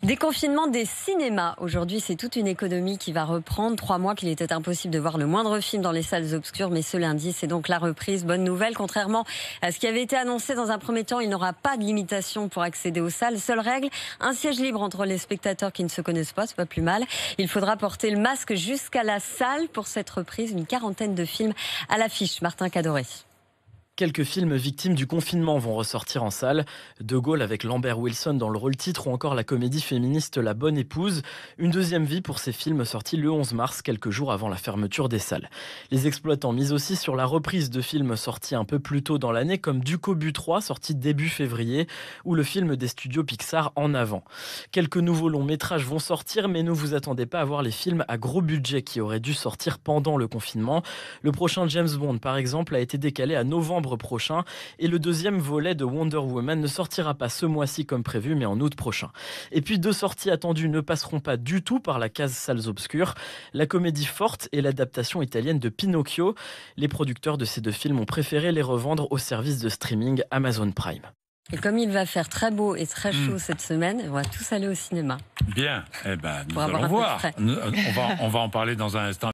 Déconfinement des cinémas. Aujourd'hui, c'est toute une économie qui va reprendre. 3 mois qu'il était impossible de voir le moindre film dans les salles obscures. Mais ce lundi, c'est donc la reprise. Bonne nouvelle. Contrairement à ce qui avait été annoncé dans un premier temps, il n'y aura pas de limitation pour accéder aux salles. Seule règle, un siège libre entre les spectateurs qui ne se connaissent pas. C'est pas plus mal. Il faudra porter le masque jusqu'à la salle pour cette reprise. Une quarantaine de films à l'affiche. Martin Cadoré. Quelques films victimes du confinement vont ressortir en salle. De Gaulle avec Lambert Wilson dans le rôle titre ou encore la comédie féministe La Bonne Épouse. Une deuxième vie pour ces films sortis le 11 mars, quelques jours avant la fermeture des salles. Les exploitants misent aussi sur la reprise de films sortis un peu plus tôt dans l'année comme Ducobu 3 sorti début février ou le film des studios Pixar En Avant. Quelques nouveaux longs métrages vont sortir mais ne vous attendez pas à voir les films à gros budget qui auraient dû sortir pendant le confinement. Le prochain James Bond par exemple a été décalé à novembre prochain et le deuxième volet de Wonder Woman ne sortira pas ce mois-ci comme prévu mais en août prochain. Et puis deux sorties attendues ne passeront pas du tout par la case salles obscures, la comédie forte et l'adaptation italienne de Pinocchio. Les producteurs de ces deux films ont préféré les revendre au service de streaming Amazon Prime. Et comme il va faire très beau et très chaud cette semaine, on va tous aller au cinéma. Bien, eh ben, nous Pour avoir allons un peu de voir. frais. On va en parler dans un instant.